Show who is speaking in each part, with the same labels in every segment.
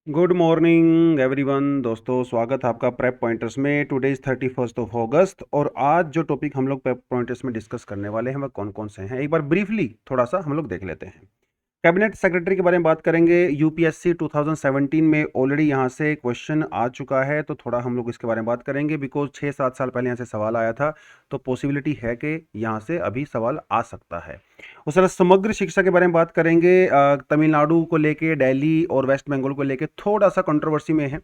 Speaker 1: Good morning everyone दोस्तों, स्वागत है आपका प्रेप पॉइंटर्स में। टुडे इज़ 31 ऑफ अगस्त और आज जो टॉपिक हम लोग प्रेप पॉइंटर्स में डिस्कस करने वाले हैं वह कौन कौन से हैं, एक बार ब्रीफली थोड़ा सा हम लोग देख लेते हैं। कैबिनेट सेक्रेटरी के बारे में बात करेंगे। यूपीएससी 2017 में ऑलरेडी यहाँ से क्वेश्चन आ चुका है, तो थोड़ा हम लोग इसके बारे में बात करेंगे बिकॉज 6-7 साल पहले यहाँ से सवाल आया था, तो पॉसिबिलिटी है कि यहाँ से अभी सवाल आ सकता है। उस तरह समग्र शिक्षा के बारे में बात करेंगे। तमिलनाडु को लेके, दिल्ली और वेस्ट बंगाल को लेके थोड़ा सा कंट्रोवर्सी में है,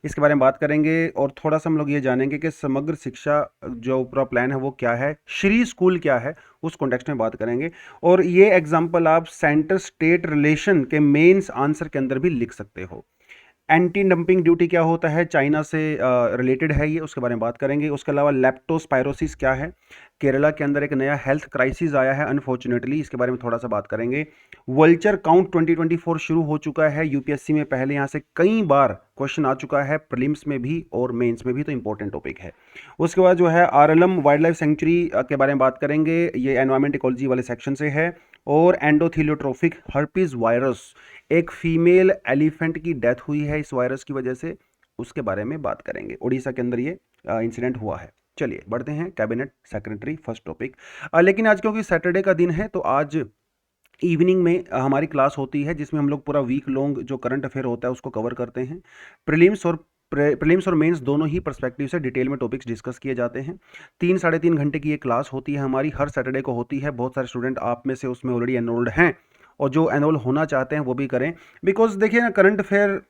Speaker 1: इसके बारे में बात करेंगे। और थोड़ा सा हम लोग ये जानेंगे कि समग्र शिक्षा जो पूरा प्लान है वो क्या है, श्री स्कूल क्या है, उस कॉन्टेक्स्ट में बात करेंगे। और ये एग्जाम्पल आप सेंटर स्टेट रिलेशन के मेंस आंसर के अंदर भी लिख सकते हो। एंटी डंपिंग ड्यूटी क्या होता है, चाइना से रिलेटेड है ये, उसके बारे में बात करेंगे। उसके अलावा लेप्टोस्पायरोसिस क्या है, केरला के अंदर एक नया हेल्थ क्राइसिस आया है अनफॉर्चुनेटली, इसके बारे में थोड़ा सा बात करेंगे। वल्चर काउंट 2024 शुरू हो चुका है यूपीएससी में, पहले यहाँ से कई बार क्वेश्चन आ चुका है, प्रीलिम्स में भी और मेंस में भी, तो इंपॉर्टेंट टॉपिक है। उसके बाद जो है आरएलएम वाइल्ड लाइफ सेंचुरी के बारे में बात करेंगे, ये एनवायरमेंट इकोलॉजी वाले सेक्शन से है। और एंडोथीलियोट्रोफिक हर्पीज वायरस, एक फीमेल एलिफेंट की डेथ हुई है इस वायरस की वजह से, उसके बारे में बात करेंगे। उड़ीसा के अंदर ये इंसिडेंट हुआ है। चलिए बढ़ते हैं कैबिनेट सेक्रेटरी फर्स्ट टॉपिक। लेकिन आज क्योंकि सैटरडे का दिन है तो आज इवनिंग में हमारी क्लास होती है जिसमें हम लोग पूरा वीक लॉन्ग जो करंट अफेयर होता है उसको कवर करते हैं। प्रीलिम्स और मेंस दोनों ही पर्सपेक्टिव से डिटेल में टॉपिक्स डिस्कस किए जाते हैं। 3-3.5 घंटे की ये क्लास होती है हमारी, हर सैटरडे को होती है। बहुत सारे स्टूडेंट आप में से उसमें ऑलरेडी एनरोल्ड हैं और जो एनरोल होना चाहते हैं वो भी करें, बिकॉज देखिए ना, करंट अफेयर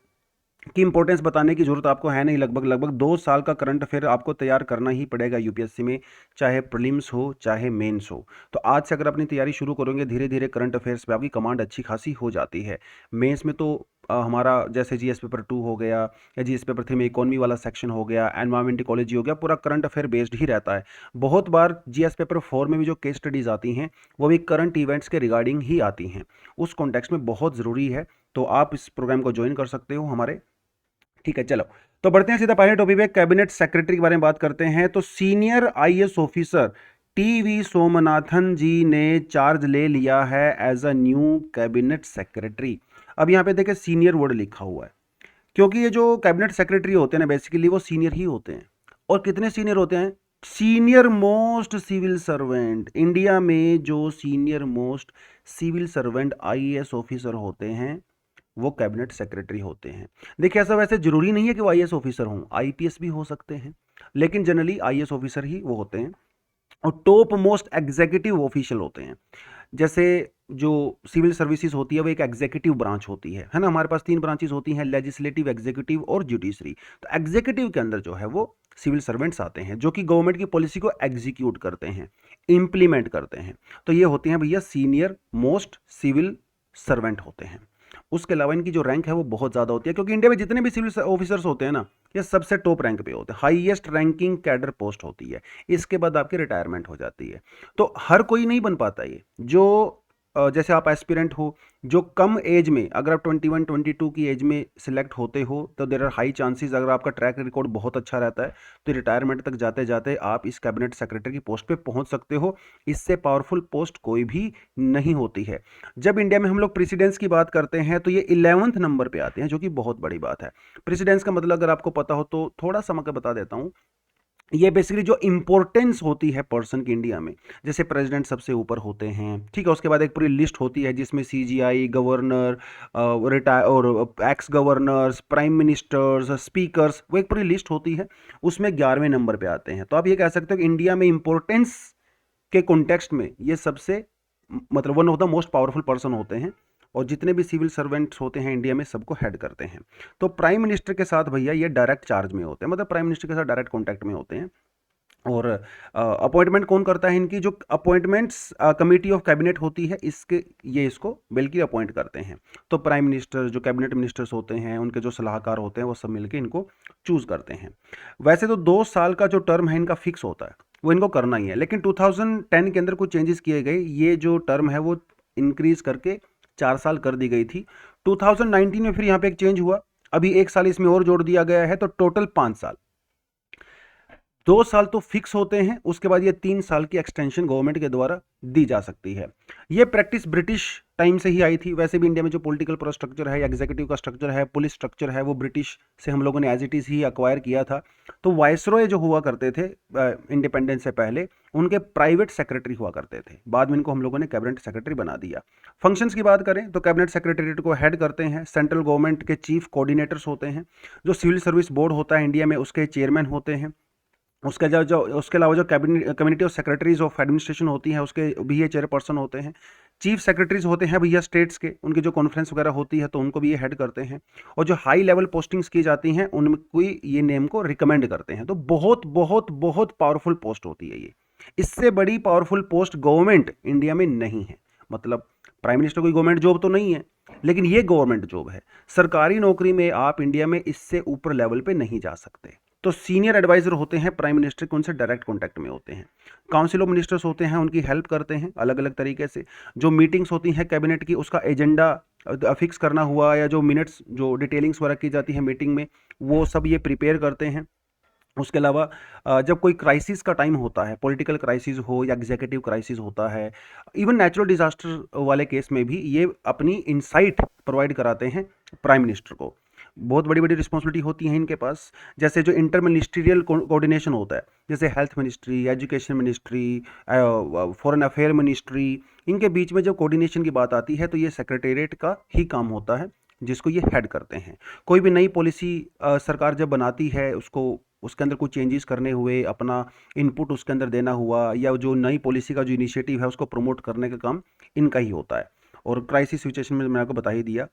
Speaker 1: की इंपॉर्टेंस बताने की जरूरत आपको है नहीं। लगभग लगभग 2 साल का करंट अफेयर आपको तैयार करना ही पड़ेगा यूपीएससी में, चाहे प्रीलिम्स हो चाहे मेंस हो। तो आज से अगर अपनी तैयारी शुरू करोगे धीरे धीरे करंट अफेयर्स पे आपकी कमांड अच्छी खासी हो जाती है। मेंस में तो हमारा जैसे जीएस पेपर 2 हो गया या जीएस पेपर 3 में इकोनॉमी वाला सेक्शन हो गया, एनवायरमेंट इकोलॉजी हो गया, पूरा करंट अफेयर बेस्ड ही रहता है। बहुत बार जीएस पेपर 4 में भी जो केस स्टडीज आती हैं वो भी करंट इवेंट्स के रिगार्डिंग ही आती हैं, उस कॉन्टेक्स्ट में बहुत ज़रूरी है। तो आप इस प्रोग्राम को ज्वाइन कर सकते हो हमारे। ठीक है, चलो तो बढ़ते हैं सीधा पहले टॉपिक पे। कैबिनेट सेक्रेटरी के बारे में बात करते हैं। तो senior IAS officer TV Somanathan ji ने चार्ज ले लिया है as a new cabinet secretary. अब यहाँ पे देखिए सीनियर वर्ड लिखा हुआ है, क्योंकि ये जो कैबिनेट सेक्रेटरी होते हैं ना बेसिकली वो सीनियर ही होते हैं। और कितने सीनियर होते हैं? Senior most civil servant. India में जो senior most civil servant IAS officer होते हैं वो कैबिनेट सेक्रेटरी होते हैं। देखिए ऐसा वैसे जरूरी नहीं है कि वो आईएएस ऑफिसर हों, आईपीएस भी हो सकते हैं, लेकिन जनरली आईएएस ऑफिसर ही वो होते हैं। और टॉप मोस्ट एग्जीक्यूटिव ऑफिशियल होते हैं। जैसे जो सिविल सर्विसेज होती है वो एक एग्जीक्यूटिव ब्रांच होती है ना। हमारे पास 3 ब्रांचेस होती हैं, लेजिस्लेटिव, एग्जीक्यूटिव और जुडिशरी। तो एग्जीक्यूटिव के अंदर जो है वो सिविल सर्वेंट्स आते हैं जो कि गवर्नमेंट की पॉलिसी को एग्जीक्यूट करते हैं, इंप्लीमेंट करते हैं। तो ये होते हैं भैया सीनियर मोस्ट सिविल सर्वेंट होते हैं। उसके अलावा इनकी जो रैंक है वो बहुत ज़्यादा होती है, क्योंकि इंडिया में जितने भी सिविल ऑफिसर्स होते हैं ना ये सबसे टॉप रैंक पे होते हैं, हाईएस्ट रैंकिंग कैडर पोस्ट होती है। इसके बाद आपकी रिटायरमेंट हो जाती है। तो हर कोई नहीं बन पाता ये। जो जैसे आप एस्पिरेंट हो, जो कम एज में, अगर आप 21-22 की एज में सिलेक्ट होते हो तो देर आर हाई चांसेस, अगर आपका ट्रैक रिकॉर्ड बहुत अच्छा रहता है तो रिटायरमेंट तक जाते जाते आप इस कैबिनेट सेक्रेटरी की पोस्ट पे पहुंच सकते हो। इससे पावरफुल पोस्ट कोई भी नहीं होती है। जब इंडिया में हम लोग प्रेसिडेंस की बात करते हैं तो ये 11वें नंबर पे आते हैं, जो कि बहुत बड़ी बात है। प्रेसिडेंस का मतलब अगर आपको पता हो तो थोड़ा सा मैं बता देता हूँ। ये बेसिकली जो इंपॉर्टेंस होती है पर्सन की इंडिया में, जैसे प्रेसिडेंट सबसे ऊपर होते हैं, ठीक है। उसके बाद एक पूरी लिस्ट होती है जिसमें सीजीआई, गवर्नर, रिटायर और x governors, prime ministers, speakers, वो एक पूरी लिस्ट होती है। उसमें 11वें नंबर पे आते हैं। तो आप ये कह सकते हो कि इंडिया में इंपॉर्टेंस के कॉन्टेक्स्ट में ये सबसे मतलब one of the most powerful person होते हैं। और जितने भी सिविल सर्वेंट्स होते हैं इंडिया में सबको हेड करते हैं। तो प्राइम मिनिस्टर के साथ भैया ये डायरेक्ट चार्ज में होते हैं, मतलब प्राइम मिनिस्टर के साथ डायरेक्ट कॉन्टैक्ट में होते हैं। और अपॉइंटमेंट कौन करता है? इनकी जो अपॉइंटमेंट्स कमेटी ऑफ कैबिनेट होती है इसके, ये इसको बिल्कुल अपॉइंट करते हैं। तो प्राइम मिनिस्टर, जो कैबिनेट मिनिस्टर्स होते हैं, उनके जो सलाहकार होते हैं वो सब मिलकर इनको चूज करते हैं। वैसे तो 2 साल का जो टर्म है इनका फिक्स होता है, वो इनको करना ही है। लेकिन 2010 के अंदर कुछ चेंजेस किए गए, ये जो टर्म है वो इंक्रीज करके 4 साल कर दी गई थी। 2019 में फिर यहाँ पे एक चेंज हुआ, अभी 1 साल इसमें और जोड़ दिया गया है, तो टोटल 5 साल। 2 साल तो फिक्स होते हैं, उसके बाद ये 3 साल की एक्सटेंशन गवर्नमेंट के द्वारा दी जा सकती है। ये प्रैक्टिस ब्रिटिश टाइम से ही आई थी। वैसे भी इंडिया में जो पॉलिटिकल पूरा स्ट्रक्चर है, एग्जीक्यूटिव का स्ट्रक्चर है, पुलिस स्ट्रक्चर है, वो ब्रिटिश से हम लोगों ने एज इट इज़ ही अक्वायर किया था। तो वायसरॉय जो हुआ करते थे इंडिपेंडेंस से पहले, उनके प्राइवेट सेक्रेटरी हुआ करते थे। बाद में इनको हम लोगों ने कैबिनेट सेक्रेटरी बना दिया। फंक्शंस की बात करें तो कैबिनेट सेक्रेटरीट को हेड करते हैं सेंट्रल गवर्नमेंट के चीफ कोऑर्डिनेटर्स होते हैं। जो सिविल सर्विस बोर्ड होता है इंडिया में, उसके चेयरमैन होते हैं। उसके जो उसके अलावा जो cabinet community of secretaries of administration होती है, उसके भी ये चेयरपर्सन होते हैं। चीफ सेक्रेटरीज होते हैं भैया स्टेट्स के, उनकी जो कॉन्फ्रेंस वगैरह होती है तो उनको भी ये हेड करते हैं। और जो हाई लेवल पोस्टिंग्स की जाती हैं उनको ये नेम को रिकमेंड करते हैं। तो बहुत बहुत बहुत पावरफुल पोस्ट होती है ये। इससे बड़ी पावरफुल पोस्ट गवर्नमेंट इंडिया में नहीं है। मतलब प्राइम मिनिस्टर कोई गवर्नमेंट जॉब तो नहीं है, लेकिन ये गवर्नमेंट जॉब है। सरकारी नौकरी में आप इंडिया में इससे ऊपर लेवल पे नहीं जा सकते। तो सीनियर एडवाइजर होते हैं प्राइम मिनिस्टर के, उनसे डायरेक्ट कांटेक्ट में होते हैं। काउंसिल ऑफ मिनिस्टर्स होते हैं, उनकी हेल्प करते हैं अलग अलग तरीके से। जो मीटिंग्स होती हैं कैबिनेट की, उसका एजेंडा फिक्स करना हुआ, या जो मिनट्स जो डिटेलिंग्स वगैरह की जाती है मीटिंग में, वो सब ये प्रिपेयर करते हैं। उसके अलावा जब कोई क्राइसिस का टाइम होता है, पॉलिटिकल क्राइसिस हो या एग्जीक्यूटिव क्राइसिस होता है, इवन नेचुरल डिजास्टर वाले केस में भी ये अपनी इंसाइट प्रोवाइड कराते हैं प्राइम मिनिस्टर को। बहुत बड़ी बड़ी रिस्पॉन्सिबिलिटी होती है इनके पास। जैसे जो इंटर मिनिस्ट्रियल कोऑर्डिनेशन होता है, जैसे health ministry, education ministry, foreign affair ministry, इनके बीच में जब कोऑर्डिनेशन की बात आती है तो ये सेक्रेटेरिएट का ही काम होता है, जिसको ये हेड करते हैं। कोई भी नई पॉलिसी सरकार जब बनाती है, उसके अंदर कुछ चेंजेस करने हुए, अपना इनपुट उसके अंदर देना हुआ, या जो नई पॉलिसी का जो इनिशिएटिव है उसको प्रमोट करने का काम इनका ही होता है। और क्राइसिस सिचुएशन में मैंने आपको बता ही दिया।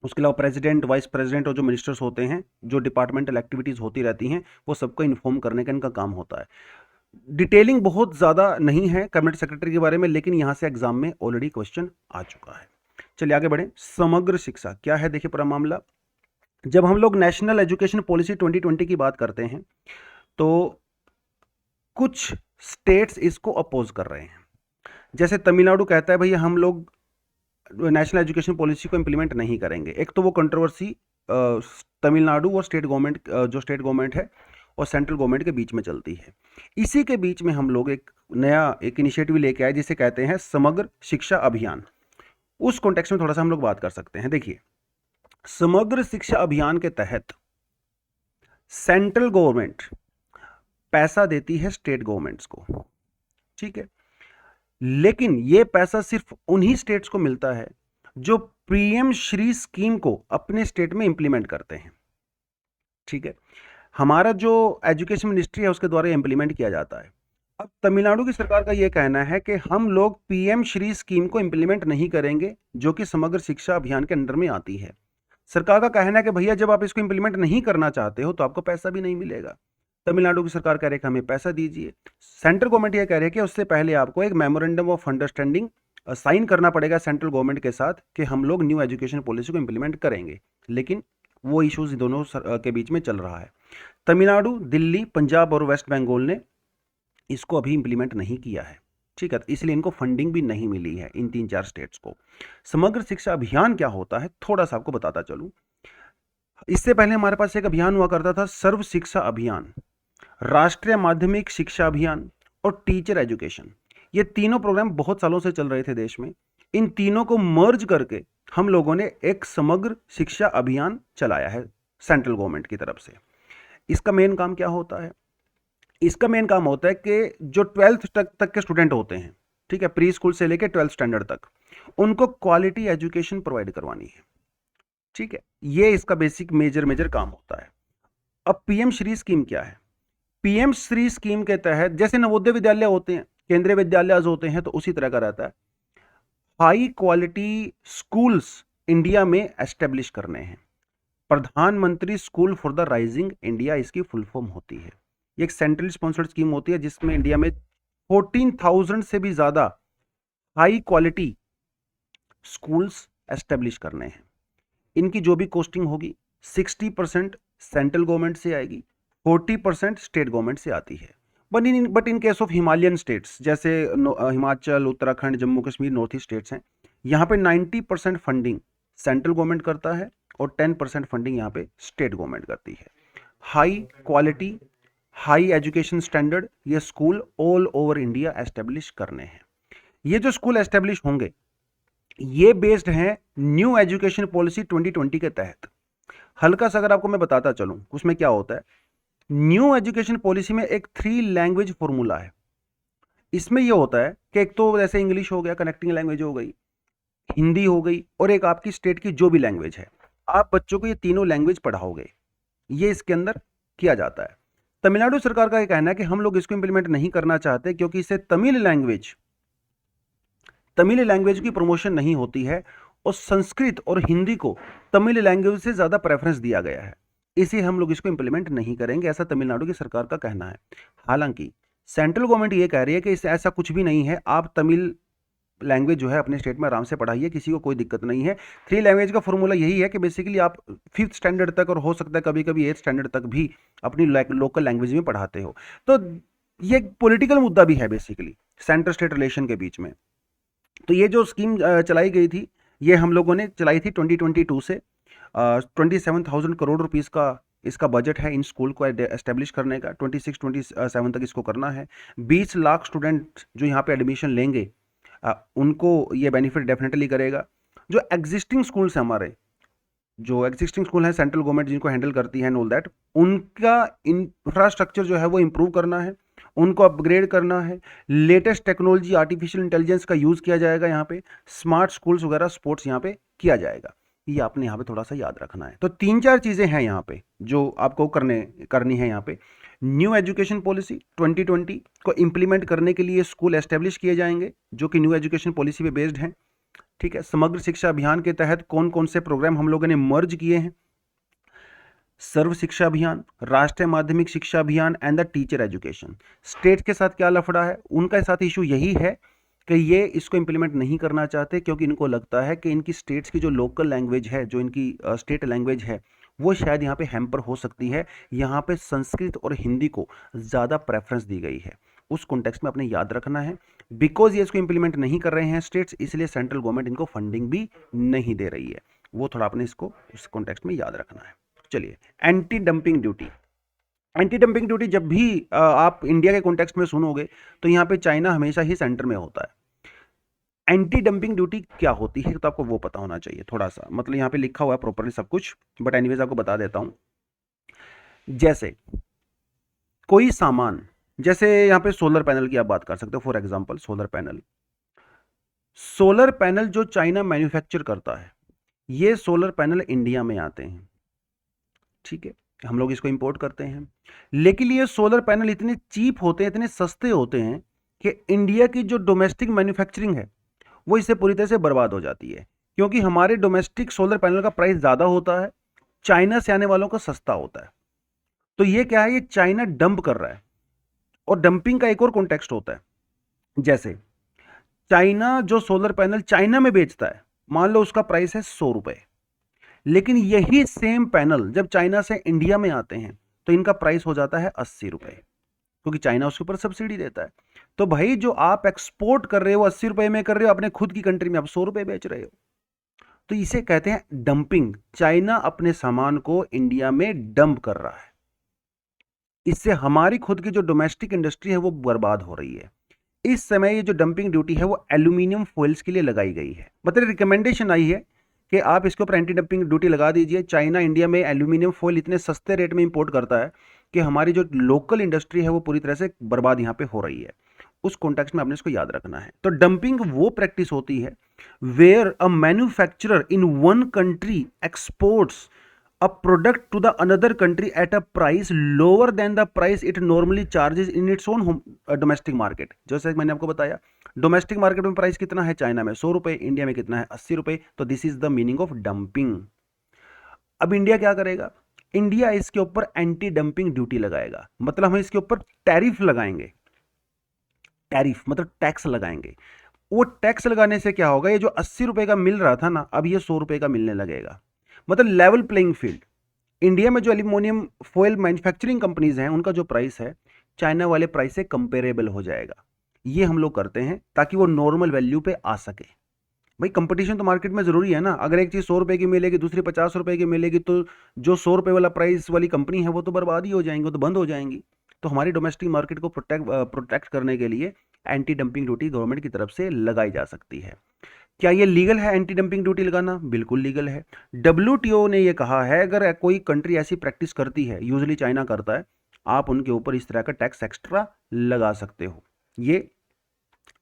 Speaker 1: उसके अलावा प्रेसिडेंट, वाइस प्रेसिडेंट और जो मिनिस्टर्स होते हैं, जो डिपार्टमेंटल एक्टिविटीज़ होती रहती हैं, वो सबको इन्फॉर्म करने का इनका काम होता है। डिटेलिंग बहुत ज़्यादा नहीं है कैबिनेट सेक्रेटरी के बारे में, लेकिन यहाँ से एग्जाम में ऑलरेडी क्वेश्चन आ चुका है। चलिए आगे बढ़ें। समग्र शिक्षा क्या है, देखिए पूरा मामला। जब हम लोग नेशनल एजुकेशन पॉलिसी 2020 की बात करते हैं तो कुछ स्टेट्स इसको अपोज कर रहे हैं। जैसे तमिलनाडु कहता है भैया हम लोग नेशनल एजुकेशन पॉलिसी को इम्प्लीमेंट नहीं करेंगे। एक तो वो कंट्रोवर्सी तमिलनाडु और स्टेट गवर्नमेंट, जो स्टेट गवर्नमेंट है और सेंट्रल गवर्नमेंट के बीच में चलती है। इसी के बीच में हम लोग एक इनिशिएटिव लेके आए जिसे कहते हैं समग्र शिक्षा अभियान। उस कॉन्टेक्स्ट में थोड़ा सा हम लोग बात कर सकते हैं। देखिए, समग्र शिक्षा अभियान के तहत सेंट्रल गवर्नमेंट पैसा देती है स्टेट गवर्नमेंट्स को, ठीक है। लेकिन यह पैसा सिर्फ उन्हीं स्टेट्स को मिलता है जो पीएम श्री स्कीम को अपने स्टेट में इंप्लीमेंट करते हैं, ठीक है। हमारा जो एजुकेशन मिनिस्ट्री है उसके द्वारा इंप्लीमेंट किया जाता है। अब तमिलनाडु की सरकार का यह कहना है कि हम लोग पीएम श्री स्कीम को इंप्लीमेंट नहीं करेंगे, जो कि समग्र शिक्षा अभियान के अंडर में आती है। सरकार का कहना है कि भैया जब आप इसको इंप्लीमेंट नहीं करना चाहते हो तो आपको पैसा भी नहीं मिलेगा। तमिलनाडु की सरकार कह रही है कि हमें पैसा दीजिए। सेंट्रल गवर्नमेंट यह कह रही है कि उससे पहले आपको एक मेमोरेंडम ऑफ अंडरस्टैंडिंग साइन करना पड़ेगा सेंट्रल गवर्नमेंट के साथ कि हम लोग न्यू एजुकेशन पॉलिसी को इंप्लीमेंट करेंगे। लेकिन वो इश्यूज दोनों के बीच में चल रहा है। तमिलनाडु, दिल्ली, पंजाब और वेस्ट बंगाल ने इसको अभी इंप्लीमेंट नहीं किया है, ठीक है। इसलिए इनको फंडिंग भी नहीं मिली है इन 3-4 स्टेट्स को। समग्र शिक्षा अभियान क्या होता है थोड़ा सा आपको बताता चलूं। इससे पहले हमारे पास एक अभियान हुआ करता था, सर्व शिक्षा अभियान, राष्ट्रीय माध्यमिक शिक्षा अभियान और टीचर एजुकेशन। ये तीनों प्रोग्राम बहुत सालों से चल रहे थे देश में। इन तीनों को मर्ज करके हम लोगों ने एक समग्र शिक्षा अभियान चलाया है सेंट्रल गवर्नमेंट की तरफ से। इसका मेन काम क्या होता है? इसका मेन काम होता है कि जो 12th तक के स्टूडेंट होते हैं, ठीक है, प्री स्कूल से लेकर 12th स्टैंडर्ड तक, उनको क्वालिटी एजुकेशन प्रोवाइड करवानी है, ठीक है। ये इसका बेसिक मेजर काम होता है। अब पीएम श्री स्कीम क्या है? पीएम श्री स्कीम के तहत जैसे नवोदय विद्यालय होते हैं, केंद्रीय विद्यालय होते हैं, तो उसी तरह का रहता है। हाई क्वालिटी स्कूल्स इंडिया में एस्टेब्लिश करने हैं। प्रधानमंत्री school for the rising India इसकी फुल फॉर्म होती है। ये एक सेंट्रल स्पॉन्सर्ड स्कीम होती है जिसमें इंडिया में 14,000 से भी ज्यादा हाई क्वालिटी स्कूल्स एस्टेब्लिश करने हैं। इनकी जो भी कॉस्टिंग होगी 60% सेंट्रल गवर्नमेंट से आएगी, 40% स्टेट गवर्नमेंट से आती है। But in case of Himalayan states जैसे Himachal, Uttarakhand, Jammu Kashmir, north east states हैं, यहाँ पे 90% फंडिंग सेंट्रल गवर्नमेंट करता है और 10% फंडिंग यहाँ पे स्टेट गवर्नमेंट करती है। High quality high education standard ये school all over India establish करने हैं। ये जो स्कूल एस्टेब्लिश होंगे ये बेस्ड हैं न्यू एजुकेशन पॉलिसी 2020 के तहत। हल्का सा अगर आपको मैं बताता चलूं उसमें क्या होता है, न्यू एजुकेशन पॉलिसी में एक 3 लैंग्वेज फॉर्मूला है। इसमें यह होता है कि एक तो जैसे इंग्लिश हो गया, कनेक्टिंग लैंग्वेज हो गई, हिंदी हो गई, और एक आपकी स्टेट की जो भी लैंग्वेज है, आप बच्चों को ये तीनों लैंग्वेज पढ़ाओगे, ये इसके अंदर किया जाता है। तमिलनाडु सरकार का ये कहना है कि हम लोग इसको इंप्लीमेंट नहीं करना चाहते क्योंकि इससे तमिल लैंग्वेज की प्रमोशन नहीं होती है, और संस्कृत और हिंदी को तमिल लैंग्वेज से ज्यादा प्रेफरेंस दिया गया है, इसे हम लोग इसको इंप्लीमेंट नहीं करेंगे, ऐसा तमिलनाडु की सरकार का कहना है। हालांकि सेंट्रल गवर्नमेंट ये कह रही है कि इससे ऐसा कुछ भी नहीं है, आप तमिल लैंग्वेज जो है अपने स्टेट में आराम से पढ़ाइए, किसी को कोई दिक्कत नहीं है। 3 लैंग्वेज का फॉर्मूला यही है कि बेसिकली आप 5th स्टैंडर्ड तक, और हो सकता है कभी कभी 8th स्टैंडर्ड तक भी अपनी लोकल लैंग्वेज में पढ़ाते हो। तो ये पॉलिटिकल मुद्दा भी है बेसिकली सेंटर स्टेट रिलेशन के बीच में। तो ये जो स्कीम चलाई गई थी, ये हम लोगों ने चलाई थी 2022 से। 27,000 करोड़ रुपीस का इसका बजट है इन स्कूल को एस्टेब्लिश करने का। 26-27 तक इसको करना है। 20 लाख स्टूडेंट जो यहाँ पे एडमिशन लेंगे उनको ये बेनिफिट डेफिनेटली करेगा। जो एग्जिस्टिंग स्कूल्स हैं हमारे, जो एग्जिस्टिंग स्कूल हैं सेंट्रल गवर्नमेंट जिनको हैंडल करती है एंड ऑल दैट, उनका इंफ्रास्ट्रक्चर जो है वो इंप्रूव करना है, उनको अपग्रेड करना है। लेटेस्ट टेक्नोलॉजी, आर्टिफिशियल इंटेलिजेंस का यूज किया जाएगा यहाँ पे, स्मार्ट स्कूल्स वगैरह, स्पोर्ट्स यहाँ पे किया जाएगा। ये आपने यहाँ पे थोड़ा सा याद रखना है। तो 3-4 चीजें हैं यहाँ पे जो आपको करनी है यहाँ पे। न्यू एजुकेशन पॉलिसी 2020 को इंप्लीमेंट करने के लिए स्कूल एस्टेब्लिश किए जाएंगे जो कि न्यू एजुकेशन पॉलिसी पे बेस्ड हैं। ठीक है, समग्र शिक्षा अभियान के तहत कौन कौन से प्रोग्राम हम लोगों ने मर्ज किए हैं? सर्व शिक्षा अभियान, राष्ट्रीय माध्यमिक शिक्षा अभियान and the teacher education. State के साथ क्या लफड़ा है? उनका साथ इशू यही है कि ये इसको इंप्लीमेंट नहीं करना चाहते क्योंकि इनको लगता है कि इनकी स्टेट्स की जो लोकल लैंग्वेज है, जो इनकी स्टेट लैंग्वेज है, वो शायद यहाँ पे हैम्पर हो सकती है। यहाँ पे संस्कृत और हिंदी को ज़्यादा प्रेफरेंस दी गई है। उस कॉन्टेक्स्ट में अपने याद रखना है। बिकॉज ये इसको इंप्लीमेंट नहीं कर रहे हैं स्टेट्स, इसलिए सेंट्रल गवर्नमेंट इनको फंडिंग भी नहीं दे रही है। वो थोड़ा अपने इसको उस कॉन्टेक्स्ट में याद रखना है। चलिए, anti dumping duty. Anti dumping duty जब भी आप इंडिया के कॉन्टेक्स्ट में सुनोगे तो यहाँ पे चाइना हमेशा ही सेंटर में होता है। एंटी डंपिंग ड्यूटी क्या होती है तो आपको वो पता होना चाहिए थोड़ा सा, मतलब यहाँ पे लिखा हुआ है प्रॉपरली सब कुछ, बट एनीवेज आपको बता देता हूं। जैसे कोई सामान, जैसे यहाँ पे सोलर पैनल की आप बात कर सकते हो, फॉर एग्जांपल सोलर पैनल जो चाइना मैन्युफैक्चर करता है, ये सोलर पैनल इंडिया में आते हैं। ठीक है, हम लोग इसको इंपोर्ट करते हैं, लेकिन ये सोलर पैनल इतने चीप होते हैं, इतने सस्ते होते हैं कि इंडिया की जो डोमेस्टिक मैन्युफैक्चरिंग है वो इससे पूरी तरह से बर्बाद हो जाती है, क्योंकि हमारे डोमेस्टिक सोलर पैनल का प्राइस ज्यादा होता है, चाइना से आने वालों का सस्ता होता है। तो ये क्या है, ये चाइना डंप कर रहा है। और डंपिंग का एक और कॉन्टेक्स्ट होता है, जैसे चाइना जो सोलर पैनल चाइना में बेचता है, मान लो उसका प्राइस है 100 रुपए, लेकिन यही सेम पैनल जब चाइना से इंडिया में आते हैं तो इनका प्राइस हो जाता है 80 रुपए, क्योंकि चाइना उसके ऊपर सब्सिडी देता है। तो भाई जो आप एक्सपोर्ट कर रहे हो 80 रुपए में कर रहे हो, अपने खुद की कंट्री में आप 100 रुपए बेच रहे हो। तो इसे कहते हैं डंपिंग। चाइना अपने सामान को इंडिया में डंप कर रहा है, इससे हमारी खुद की जो डोमेस्टिक इंडस्ट्री है वो बर्बाद हो रही है। इस समय ये जो डंपिंग ड्यूटी है वो एल्यूमिनियम फॉइल्स के लिए लगाई गई है, मतलब रिकमेंडेशन आई है कि आप इसके ऊपर एंटी डंपिंग ड्यूटी लगा दीजिए। चाइना इंडिया में एल्यूमिनियम फॉइल इतने सस्ते रेट में इंपोर्ट करता है कि हमारी जो लोकल इंडस्ट्री है वो पूरी तरह से बर्बाद यहाँ पे हो रही है। उस कॉन्टेक्स्ट में आपने इसको याद रखना है। तो डंपिंग वो प्रैक्टिस होती है where a manufacturer in one country exports a product to the another country at a price lower than the price it normally charges in its own domestic market। जैसे मैंने आपको बताया डोमेस्टिक मार्केट में price कितना है, China में 100 रुपए, India में कितना है 80 रुपए। तो this is the meaning of dumping. अब इंडिया क्या करेगा, इंडिया इसके ऊपर एंटी डंपिंग ड्यूटी लगाएगा, मतलब हम इसके ऊपर टैरिफ लगाएंगे। टैरिफ मतलब टैक्स लगाएंगे। वो टैक्स लगाने से क्या होगा, ये जो 80 रुपए का मिल रहा था ना, अब ये 100 रुपए का मिलने लगेगा, मतलब लेवल प्लेइंग फील्ड। इंडिया में जो एल्यूमिनियम फॉइल मैन्युफैक्चरिंग कंपनीज हैं उनका जो प्राइस है चाइना वाले प्राइस से कंपेरेबल हो जाएगा। ये हम लोग करते हैं ताकि वो नॉर्मल वैल्यू पे आ सके। भाई कंपटीशन तो मार्केट में जरूरी है ना, अगर एक चीज 100 रुपए की मिलेगी, दूसरी 50 रुपए की मिलेगी, तो जो 100 रुपए वाला प्राइस वाली कंपनी है वो तो बर्बाद ही हो जाएंगी, वो तो बंद हो जाएंगी। तो हमारी डोमेस्टिक मार्केट को प्रोटेक्ट करने के लिए एंटी डंपिंग ड्यूटी गवर्नमेंट की तरफ से लगाई जा सकती है। क्या ये लीगल है एंटी डंपिंग ड्यूटी लगाना? बिल्कुल लीगल है। डब्ल्यूटीओ ने ये कहा है अगर कोई कंट्री ऐसी प्रैक्टिस करती है, यूजुअली चाइना करता है, आप उनके ऊपर इस तरह का टैक्स एक्स्ट्रा लगा सकते हो। ये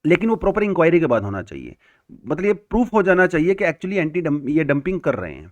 Speaker 1: लेकिन वो प्रॉपर इंक्वायरी के बाद होना चाहिए, मतलब ये प्रूफ हो जाना चाहिए कि एक्चुअली ये डंपिंग कर रहे हैं।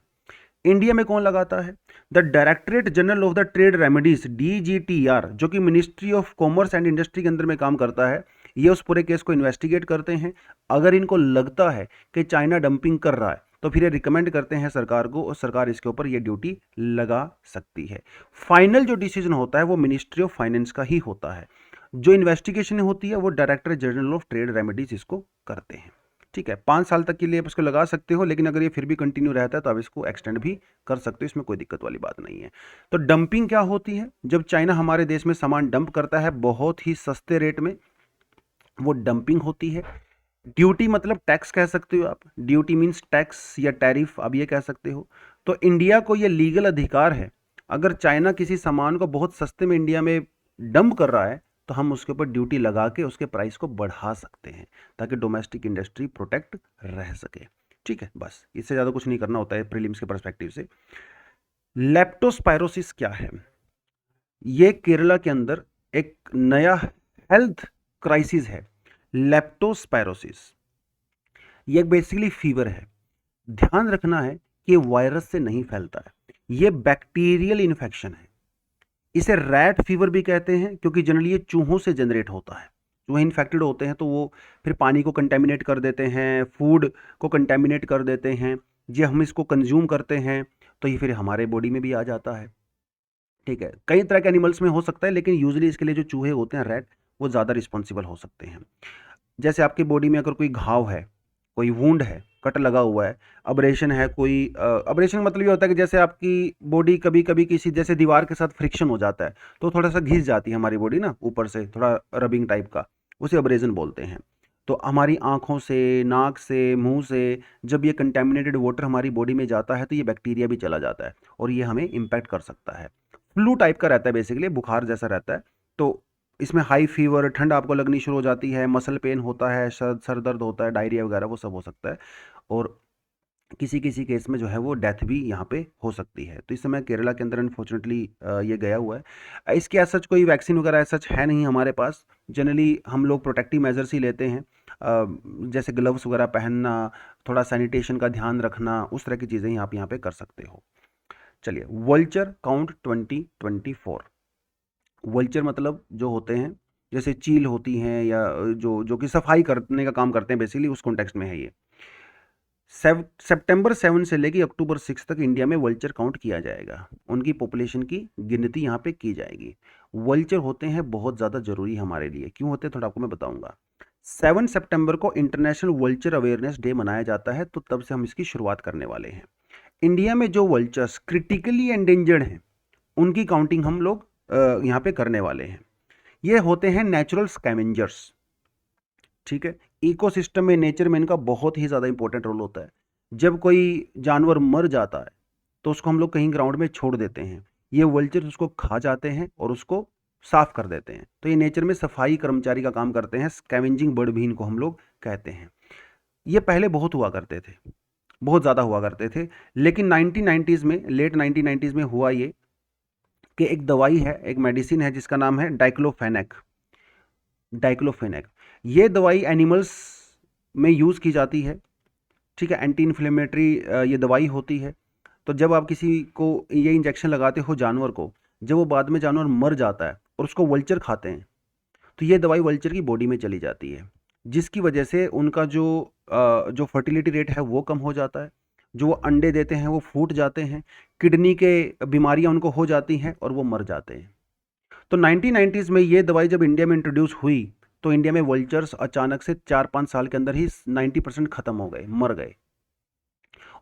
Speaker 1: इंडिया में कौन लगाता है? The directorate general of the trade remedies, DGTR, जो कि ministry of commerce and industry के अंदर में काम करता है, ये उस पूरे केस को इन्वेस्टिगेट करते हैं। अगर इनको लगता है कि चाइना डंपिंग कर रहा है तो फिर ये रिकमेंड करते हैं सरकार को, और सरकार इसके ऊपर ये ड्यूटी लगा सकती है। फाइनल जो डिसीजन होता है वो मिनिस्ट्री ऑफ फाइनेंस का ही होता है। जो इन्वेस्टिगेशन होती है वो director general of trade remedies इसको करते हैं। ठीक है, 5 साल तक के लिए आप इसको लगा सकते हो, लेकिन अगर ये फिर भी कंटिन्यू रहता है तो आप इसको एक्सटेंड भी कर सकते हो, इसमें कोई दिक्कत वाली बात नहीं है। तो डंपिंग क्या होती है? जब चाइना हमारे देश में सामान डंप करता है बहुत ही सस्ते रेट में, वो डंपिंग होती है। ड्यूटी मतलब टैक्स कह सकते हो आप, ड्यूटी मीन्स टैक्स या टैरिफ, आप ये कह सकते हो। तो इंडिया को ये लीगल अधिकार है, अगर चाइना किसी सामान को बहुत सस्ते में इंडिया में डंप कर रहा है तो हम उसके ऊपर ड्यूटी लगा के उसके प्राइस को बढ़ा सकते हैं, ताकि डोमेस्टिक इंडस्ट्री प्रोटेक्ट रह सके। ठीक है, बस इससे ज़्यादा कुछ नहीं करना होता है प्रीलिम्स के पर्सपेक्टिव से। लेप्टोस्पायरोसिस क्या है? ये केरला के अंदर एक नया हेल्थ क्राइसिस है, लेप्टोस्पायरोसिस। ये बेसिकली फीवर है। ध्यान रखना है कि वायरस से नहीं फैलता है, ये बैक्टीरियल इन्फेक्शन है। इसे रैट फीवर भी कहते हैं, क्योंकि जनरली ये चूहों से जनरेट होता है। चूहे इन्फेक्टेड होते हैं तो वो फिर पानी को कंटेमिनेट कर देते हैं, फूड को कंटेमिनेट कर देते हैं, जे हम इसको कंज्यूम करते हैं तो ये फिर हमारे बॉडी में भी आ जाता है। ठीक है, कई तरह के एनिमल्स में हो सकता है, लेकिन यूजुअली इसके लिए जो चूहे होते हैं रैट, वो ज़्यादा रिस्पॉन्सिबल हो सकते हैं। जैसे आपकी बॉडी में अगर कोई घाव है, कोई वुंड है, कट लगा हुआ है, अब्रेशन है, कोई अब्रेशन मतलब ये होता है कि जैसे आपकी बॉडी कभी कभी किसी जैसे दीवार के साथ फ्रिक्शन हो जाता है तो थोड़ा सा घिस जाती है हमारी बॉडी ना, ऊपर से थोड़ा रबिंग टाइप का, उसे अब्रेजन बोलते हैं। तो हमारी आँखों से, नाक से, मुंह से जब ये कंटेमिनेटेड वाटर हमारी बॉडी में जाता है तो ये बैक्टीरिया भी चला जाता है और ये हमें इम्पैक्ट कर सकता है। फ्लू टाइप का रहता है, बेसिकली बुखार जैसा रहता है। तो इसमें हाई फीवर, ठंड आपको लगनी शुरू हो जाती है, मसल पेन होता है, सर दर्द होता है, डायरिया वगैरह वो सब हो सकता है, और किसी किसी केस में जो है वो डेथ भी यहाँ पे हो सकती है। तो इस समय केरला के अंदर अनफॉर्चुनेटली ये गया हुआ है। इसकी एज सच कोई वैक्सीन वगैरह एज सच है नहीं हमारे पास। जनरली हम लोग प्रोटेक्टिव मेजर्स ही लेते हैं, जैसे ग्लव्स वगैरह पहनना, थोड़ा सैनिटेशन का ध्यान रखना, उस तरह की चीज़ें ही आप यहाँ पे कर सकते हो। चलिए, वल्चर काउंट 2024। वल्चर मतलब जो होते हैं, जैसे चील होती हैं या जो कि सफाई करने का काम करते हैं, बेसिकली उस कॉन्टेक्स्ट में है ये। सितंबर 7 से लेकर अक्टूबर 6 तक इंडिया में वल्चर काउंट किया जाएगा, उनकी पॉपुलेशन की गिनती यहाँ पे की जाएगी। वल्चर होते हैं बहुत ज़्यादा ज़रूरी हमारे लिए, क्यों होते हैं थोड़ा आपको मैं बताऊंगा। 7 सितंबर को इंटरनेशनल वल्चर अवेयरनेस डे मनाया जाता है, तो तब से हम इसकी शुरुआत करने वाले हैं। इंडिया में जो वल्चर्स क्रिटिकली एंडेंजर्ड हैं उनकी काउंटिंग हम लोग यहाँ पे करने वाले हैं। ये होते हैं नेचुरल स्कैवेंजर्स। ठीक है, इकोसिस्टम में, नेचर में इनका बहुत ही ज़्यादा इंपॉर्टेंट रोल होता है। जब कोई जानवर मर जाता है तो उसको हम लोग कहीं ग्राउंड में छोड़ देते हैं, ये वल्चर्स उसको खा जाते हैं और उसको साफ कर देते हैं। तो ये नेचर में सफाई कर्मचारी का काम करते हैं, स्कैवेंजिंग बर्ड भी इनको हम लोग कहते हैं। ये पहले बहुत हुआ करते थे, बहुत ज़्यादा हुआ करते थे, लेकिन 1990s में, लेट 1990s में हुआ ये कि एक दवाई है, एक मेडिसिन है जिसका नाम है डाइक्लोफेनेक। डाइक्लोफेनेक ये दवाई एनिमल्स में यूज़ की जाती है। ठीक है, एंटी इन्फ्लेमेटरी ये दवाई होती है। तो जब आप किसी को ये इंजेक्शन लगाते हो जानवर को, जब वो बाद में जानवर मर जाता है और उसको वल्चर खाते हैं तो ये दवाई वल्चर की बॉडी में चली जाती है, जिसकी वजह से उनका जो फर्टिलिटी रेट है वो कम हो जाता है, जो वो अंडे देते हैं वो फूट जाते हैं, किडनी के बीमारियां उनको हो जाती हैं और वो मर जाते हैं। तो 1990s में ये दवाई जब इंडिया में इंट्रोड्यूस हुई तो इंडिया में वल्चर्स अचानक से 4-5 साल के अंदर ही 90% खत्म हो गए, मर गए।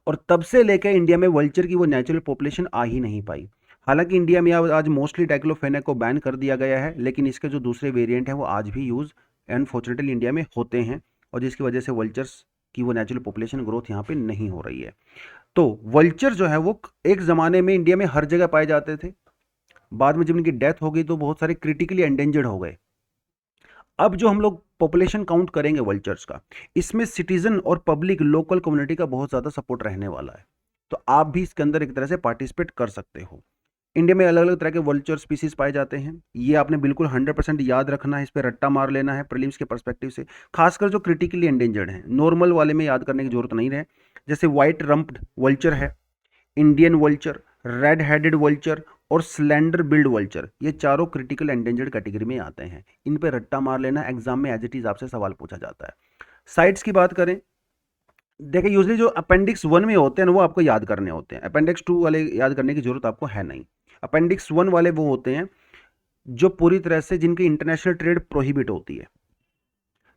Speaker 1: और तब से लेकर इंडिया में वल्चर की वो नेचुरल पॉपुलेशन आ ही नहीं पाई। हालांकि इंडिया में आज मोस्टली डाइक्लोफेनेक को बैन कर दिया गया है, लेकिन इसके जो दूसरे वेरिएंट हैं वो आज भी यूज़ अनफॉर्चुनेटली इंडिया में होते हैं, और जिसकी वजह से वल्चर्स की वो नेचुरल पॉपुलेशन ग्रोथ यहाँ पे नहीं हो रही है। तो वल्चर जो है वो एक ज़माने में इंडिया में हर जगह पाए जाते थे, बाद में जब इनकी डेथ हो गई तो बहुत सारे क्रिटिकली एंडेंजर्ड हो गए। अब जो हम लोग पॉपुलेशन काउंट करेंगे वल्चर्स का, इसमें सिटीजन और पब्लिक लोकल कम्युनिटी का बहुत ज़्यादा सपोर्ट रहने वाला है। तो आप भी इसके अंदर एक तरह से पार्टिसिपेट कर सकते हो। इंडिया में अलग अलग तरह के वल्चर स्पीसीज पाए जाते हैं, ये आपने बिल्कुल 100% याद रखना है, इस पर रट्टा मार लेना है प्रीलिम्स के पर्सपेक्टिव से। खासकर जो क्रिटिकली एंडेंजर्ड हैं, नॉर्मल वाले में याद करने की जरूरत नहीं रहे, जैसे व्हाइट रम्प्ड वल्चर है, Indian vulture, red headed vulture और स्लेंडर बिल्ड वल्चर, ये चारों क्रिटिकल एंडेंजर्ड कैटेगरी में आते हैं। इन पे रट्टा मार लेना, एग्जाम में एज इट इज आपसे सवाल पूछा जाता है। साइट्स की बात करें, देखिए यूजली जो अपेंडिक्स 1 में होते हैं ना वो आपको याद करने होते हैं, अपेंडिक्स 2 वाले याद करने की जरूरत आपको है नहीं। अपेंडिक्स 1 वाले वो होते हैं जो पूरी तरह से जिनकी इंटरनेशनल ट्रेड प्रोहिबिट होती है,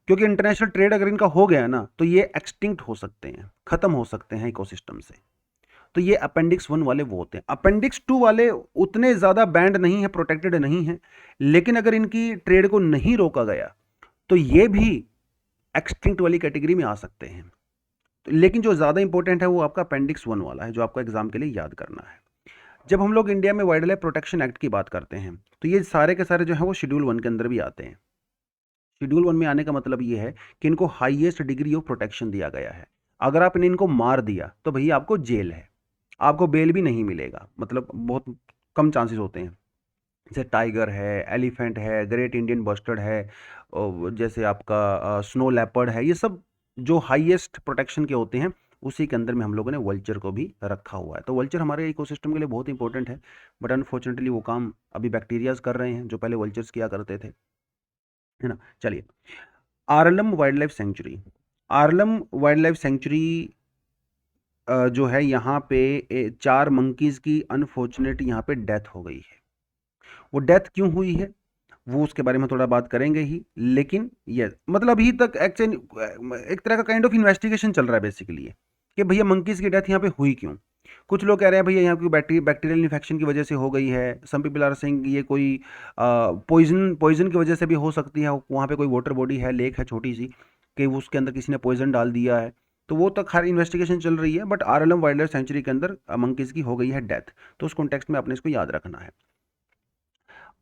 Speaker 1: क्योंकि इंटरनेशनल ट्रेड अगर इनका हो गया ना तो ये एक्सटिंक्ट हो सकते हैं, खत्म हो सकते हैं इकोसिस्टम से। तो ये अपेंडिक्स 1 वाले वो होते हैं। अपेंडिक्स 2 वाले उतने ज़्यादा बैंड नहीं है, प्रोटेक्टेड नहीं है, लेकिन अगर इनकी ट्रेड को नहीं रोका गया तो ये भी एक्सटिंक्ट वाली कैटेगरी में आ सकते हैं। तो लेकिन जो ज़्यादा इंपॉर्टेंट है वो आपका अपेंडिक्स 1 वाला है, जो आपको एग्जाम के लिए याद करना है। जब हम लोग इंडिया में वाइल्ड लाइफ प्रोटेक्शन एक्ट की बात करते हैं तो ये सारे के सारे जो है वो शेड्यूल 1 के अंदर भी आते हैं। शेड्यूल 1 में आने का मतलब ये है कि इनको हाईएस्ट डिग्री ऑफ प्रोटेक्शन दिया गया है। अगर आपने इनको मार दिया तो भैया आपको जेल है, आपको बेल भी नहीं मिलेगा, मतलब बहुत कम चांसेस होते हैं। जैसे टाइगर है, एलिफेंट है, ग्रेट इंडियन बस्टर्ड है, और जैसे आपका स्नो लेपर्ड है, ये सब जो हाईएस्ट प्रोटेक्शन के होते हैं उसी के अंदर में हम लोगों ने वल्चर को भी रखा हुआ है। तो वल्चर हमारे इकोसिस्टम के लिए बहुत इंपॉर्टेंट है, बट अनफॉर्चुनेटली वो काम अभी बैक्टीरियाज कर रहे हैं जो पहले वल्चर्स किया करते थे, है ना। चलिए, Aralam wildlife sanctuary. Aralam wildlife sanctuary जो है यहाँ पे 4 मंकीज़ की अनफॉर्चुनेट यहाँ पे डेथ हो गई है। वो डेथ क्यों हुई है वो उसके बारे में थोड़ा बात करेंगे ही, लेकिन ये मतलब अभी तक एक्चुअली एक तरह का काइंड ऑफ इन्वेस्टिगेशन चल रहा है बेसिकली कि भैया मंकीज़ की डेथ यहाँ पे हुई क्यों। कुछ लोग कह रहे हैं भैया यहाँ की बैक्टीरियल इन्फेक्शन की वजह से हो गई है, सम पीपल आर सेइंग ये कोई पॉइजन की वजह से भी हो सकती है, वहाँ पे कोई वाटर बॉडी है, लेक है छोटी सी, कि उसके अंदर किसी ने पॉइजन डाल दिया है। तो वो तक हर इन्वेस्टिगेशन चल रही है, but RLM wild life sanctuary के अंदर मंकीज़ की हो गई है डेथ। तो उस कॉन्टेक्स्ट में आपने इसको याद रखना है।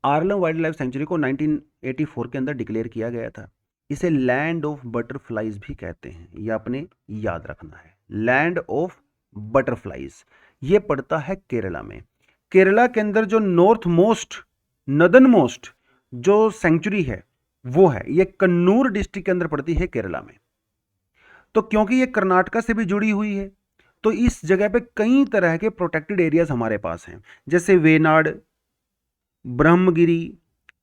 Speaker 1: आरलम वाइल्ड लाइफ सेंचुरी को 1984 के अंदर डिक्लेयर किया गया था। इसे लैंड ऑफ बटरफ्लाइज भी कहते हैं, ये आपने याद रखना है, लैंड ऑफ बटरफ्लाइज। ये पड़ता है केरला में। केरला के अंदर जो नॉर्थ मोस्ट नदर्न मोस्ट जो सेंचुरी है वो है, ये कन्नूर डिस्ट्रिक्ट के अंदर पड़ती है केरला में। तो क्योंकि ये कर्नाटका से भी जुड़ी हुई है तो इस जगह पे कई तरह के प्रोटेक्टेड एरियाज हमारे पास हैं, जैसे वेनाड, ब्रह्मगिरी,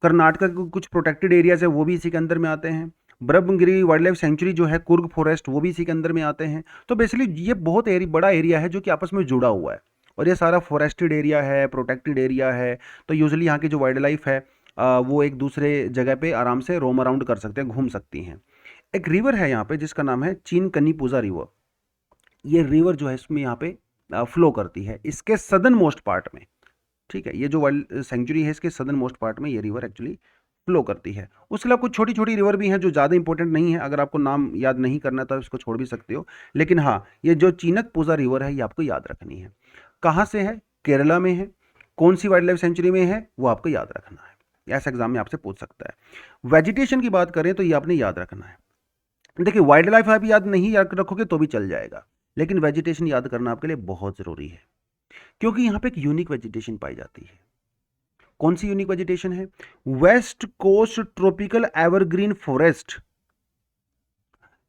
Speaker 1: कर्नाटका के कुछ प्रोटेक्टेड एरियाज है वो भी इसी के अंदर में आते हैं। ब्रह्मगिरी वाइल्ड लाइफ सेंचुरी जो है, कुर्ग फॉरेस्ट, वो भी इसी के अंदर में आते हैं। तो बेसिकली ये बहुत बड़ा एरिया है जो कि आपस में जुड़ा हुआ है, और ये सारा फॉरेस्टेड एरिया है, प्रोटेक्टेड एरिया है। तो यूजुअली यहाँ की जो वाइल्ड लाइफ है वो एक दूसरे जगह पे आराम से रोम अराउंड कर सकते हैं, घूम सकती हैं। एक रिवर है यहाँ पे जिसका नाम है चिनकनीपूजा रिवर। ये रिवर जो है इसमें यहाँ पे फ्लो करती है इसके सदर्न मोस्ट पार्ट में, ठीक है। ये जो वाइल्ड सेंचुरी है इसके सदर्न मोस्ट पार्ट में ये रिवर एक्चुअली फ्लो करती है। उसके अलावा कुछ छोटी छोटी रिवर भी हैं जो ज़्यादा इंपॉर्टेंट नहीं है, अगर आपको नाम याद नहीं करना तो इसको छोड़ भी सकते हो, लेकिन हाँ, ये जो चिनकपूजा रिवर है ये आपको याद रखनी है। कहाँ से है? केरला में है। कौन सी वाइल्ड लाइफ सेंचुरी में है वो आपको याद रखना है, ऐसा एग्जाम में आपसे पूछ सकता है। वेजिटेशन की बात करें तो ये आपने याद रखना है। देखिए, वाइल्ड लाइफ आप याद नहीं याद रखोगे तो भी चल जाएगा, लेकिन वेजिटेशन याद करना आपके लिए बहुत ज़रूरी है, क्योंकि यहाँ पे एक यूनिक वेजिटेशन पाई जाती है। कौन सी यूनिक वेजिटेशन है? West coast tropical evergreen forest,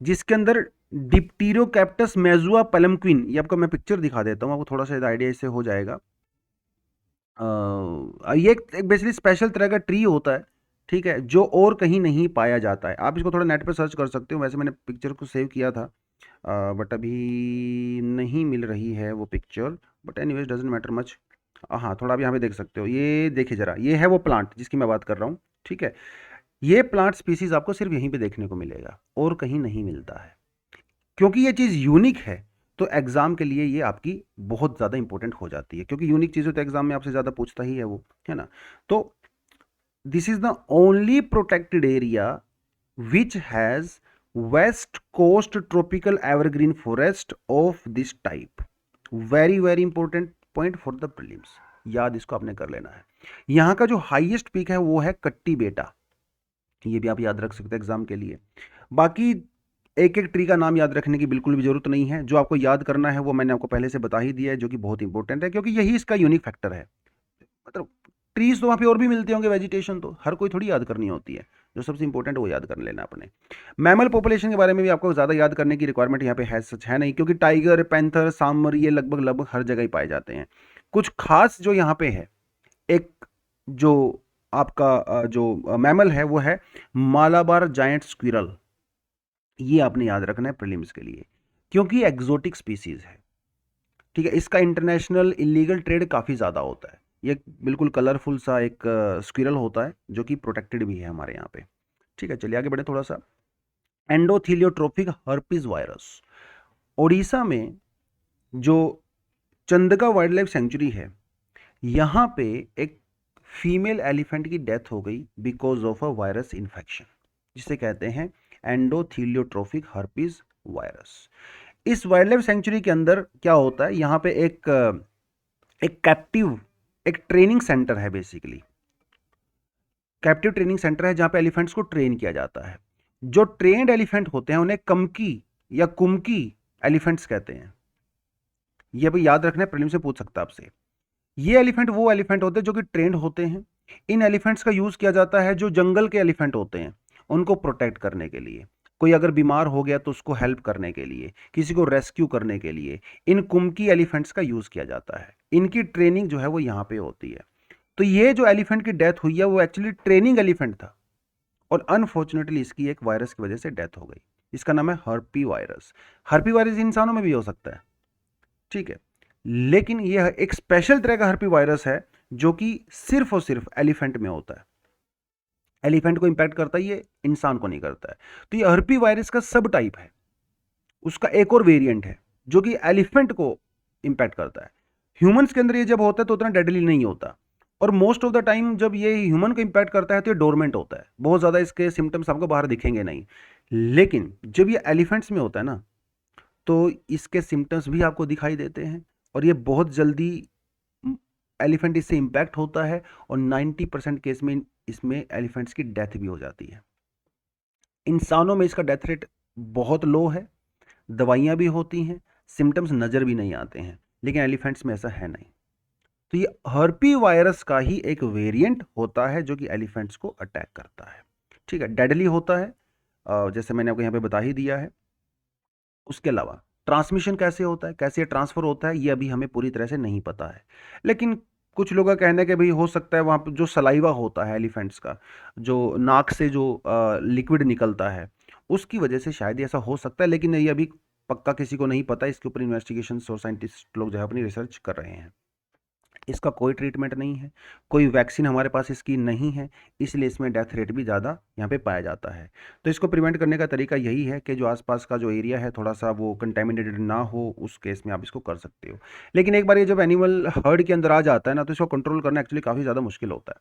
Speaker 1: जिसके अंदर डिप्टेरोकैप्टस मेजुआ पैलमक्विन, ये आपको मैं पिक्चर दिखा देता हूँ, आपको थोड़ा सा आइडिया इससे हो जाएगा। ये एक बेसिकली स्पेशल तरह का ट्री होता है, ठीक है, जो और कहीं नहीं पाया जाता है। आप इसको थोड़ा नेट पर सर्च कर सकते हो, वैसे मैंने पिक्चर को सेव किया था बट अभी नहीं मिल रही है वो picture, but anyways doesn't matter much. हाँ, थोड़ा आप यहाँ पे देख सकते हो, ये देखिए ज़रा, ये है वो प्लांट जिसकी मैं बात कर रहा हूँ, ठीक है। ये प्लांट स्पीसीज आपको सिर्फ यहीं पे देखने को मिलेगा और कहीं नहीं मिलता है। क्योंकि ये चीज़ यूनिक है तो एग्जाम के लिए ये आपकी बहुत ज़्यादा इंपॉर्टेंट हो जाती है, क्योंकि यूनिक चीज़ें तो एग्जाम में आपसे ज़्यादा पूछता ही है वो, है ना। तो this is the only protected area which has west coast tropical evergreen forest of this type. Very very important point for the prelims. याद इसको आपने कर लेना है। यहाँ का जो हाईएस्ट पीक है वो है कट्टी बेटा, ये भी आप याद रख सकते हैं एग्जाम के लिए। बाकी एक एक ट्री का नाम याद रखने की बिल्कुल भी जरूरत नहीं है, जो आपको याद करना है वो मैंने आपको पहले से बता ही दिया है, जो कि बहुत इंपॉर्टेंट है क्योंकि यही इसका यूनिक फैक्टर है। मतलब ट्रीज तो वहाँ पे और भी मिलते होंगे, वेजिटेशन तो हर कोई थोड़ी याद करनी होती है, जो सबसे इंपॉर्टेंट है वो याद कर लेना अपने। मैमल पॉपुलेशन के बारे में भी आपको ज़्यादा याद करने की रिक्वायरमेंट यहाँ पे है सच है नहीं, क्योंकि टाइगर, पैंथर, सांबर ये लगभग लगभग हर जगह ही पाए जाते हैं। कुछ खास जो यहाँ पे है, एक जो आपका जो मैमल है वो है मालाबार जायंट स्क्विरल, ये आपने याद रखना है प्रीलिम्स के लिए, क्योंकि एग्जोटिक स्पीसीज है। ठीक है, इसका इंटरनेशनल इलीगल ट्रेड काफ़ी ज़्यादा होता है। ये बिल्कुल कलरफुल सा एक स्क्विरल होता है जो कि प्रोटेक्टेड भी है हमारे यहाँ पे। ठीक है, चलिए आगे बढ़े थोड़ा सा। एंडोथीलियोट्रोपिक हर्पिस वायरस, ओडिशा में जो चंदका वाइल्ड लाइफ सेंचुरी है, यहाँ पे एक फीमेल एलिफेंट की डेथ हो गई because of a virus infection, जिसे कहते हैं एंडोथीलियोट्रोपिक हर्पिस वायरस। इस वाइल्ड लाइफ सेंचुरी के अंदर क्या होता है, यहाँ पे एक कैप्टिव एक ट्रेनिंग सेंटर है, बेसिकली कैप्टिव ट्रेनिंग सेंटर है जहाँ पे एलिफेंट्स को ट्रेन किया जाता है। जो ट्रेन्ड एलिफेंट होते हैं उन्हें कमकी या कुमकी एलिफेंट्स कहते हैं। ये भी याद रखना है, प्रीलिम्स से पूछ सकता है आपसे। ये एलिफेंट वो एलिफेंट होते हैं जो कि ट्रेंड होते हैं। इन एलिफेंट्स का यूज किया जाता है जो जंगल के एलिफेंट होते हैं उनको प्रोटेक्ट करने के लिए, कोई अगर बीमार हो गया तो उसको हेल्प करने के लिए, किसी को रेस्क्यू करने के लिए इन कुमकी एलिफेंट्स का यूज किया जाता है। इनकी ट्रेनिंग जो है वो यहाँ पे होती है। तो ये जो एलिफेंट की डेथ हुई है वो एक्चुअली ट्रेनिंग एलिफेंट था, और अनफॉर्चुनेटली इसकी एक वायरस की वजह से डेथ हो गई। इसका नाम है हर्पी वायरस। हर्पी वायरस इंसानों में भी हो सकता है, ठीक है, लेकिन यह एक स्पेशल तरह का हर्पी वायरस है जो कि सिर्फ और सिर्फ एलिफेंट में होता है। एलिफेंट को इंपैक्ट करता है, ये इंसान को नहीं करता है। तो ये हर्पी वायरस का सब टाइप है, उसका एक और वेरिएंट है जो कि एलिफेंट को इंपैक्ट करता है। ह्यूमंस के अंदर ये जब होता है तो उतना डेडली नहीं होता, और मोस्ट ऑफ द टाइम जब ये ह्यूमन को इंपैक्ट करता है तो ये डोरमेंट होता है, बहुत ज़्यादा इसके सिम्टम्स आपको बाहर दिखेंगे नहीं। लेकिन जब ये एलिफेंट्स में होता है ना, तो इसके सिम्टम्स भी आपको दिखाई देते हैं, और ये बहुत जल्दी एलिफेंट इससे इंपैक्ट होता है, और 90% केस में इसमें एलिफेंट्स की डेथ भी हो जाती है। इंसानों में इसका डेथ रेट बहुत लो है, दवाइयाँ भी होती हैं, सिम्टम्स नज़र भी नहीं आते हैं, लेकिन एलिफेंट्स में ऐसा है नहीं। तो ये हर्पी वायरस का ही एक वेरिएंट होता है जो कि एलिफेंट्स को अटैक करता है। ठीक है, डेडली होता है, जैसे मैंने आपको यहाँ पे बता ही दिया है। उसके अलावा ट्रांसमिशन कैसे होता है, कैसे ट्रांसफ़र होता है, ये अभी हमें पूरी तरह से नहीं पता है। लेकिन कुछ लोग का कहना है कि भाई हो सकता है वहाँ पर जो सलाइवा होता है एलिफेंट्स का, जो नाक से जो लिक्विड निकलता है, उसकी वजह से शायद ऐसा हो सकता है, लेकिन ये अभी पक्का किसी को नहीं पता। इसके ऊपर इन्वेस्टिगेशन और साइंटिस्ट लोग जो है अपनी रिसर्च कर रहे हैं। इसका कोई ट्रीटमेंट नहीं है, कोई वैक्सीन हमारे पास इसकी नहीं है, इसलिए इसमें डेथ रेट भी ज़्यादा यहाँ पे पाया जाता है। तो इसको प्रिवेंट करने का तरीका यही है कि जो आसपास का जो एरिया है थोड़ा सा वो कंटेमिनेटेड ना हो, उस केस में आप इसको कर सकते हो। लेकिन एक बार ये जब एनिमल हर्ड के अंदर आ जाता है ना, तो इसको कंट्रोल करना एक्चुअली काफ़ी ज़्यादा मुश्किल होता है।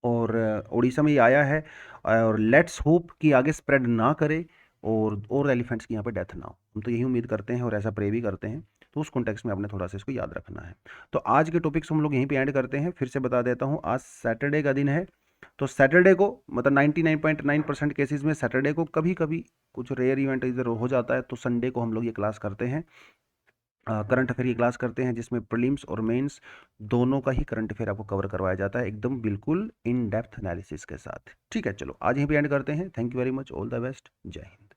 Speaker 1: और उड़ीसा में ये आया है, और लेट्स होप कि आगे स्प्रेड ना करे और एलिफेंट्स की यहाँ पे डेथ ना हो। हम तो यही उम्मीद करते हैं और ऐसा प्रे भी करते हैं। तो उस कॉन्टेक्स्ट में आपने थोड़ा सा इसको याद रखना है। तो आज के टॉपिक्स हम लोग यहीं पे एंड करते हैं। फिर से बता देता हूँ, आज सैटरडे का दिन है, तो सैटरडे को मतलब 99.9% केसेस में सैटरडे को, कभी कभी कुछ रेयर इवेंट इधर हो जाता है, तो संडे को हम लोग ये क्लास करते हैं, करंट अफेयर की क्लास करते हैं, जिसमें प्रीलिम्स और मेंस दोनों का ही करंट अफेयर आपको कवर करवाया जाता है, एकदम बिल्कुल इन डेप्थ एनालिसिस के साथ। ठीक है, चलो आज यहीं पे एंड करते हैं। Thank you very much, all the best, जय हिंद।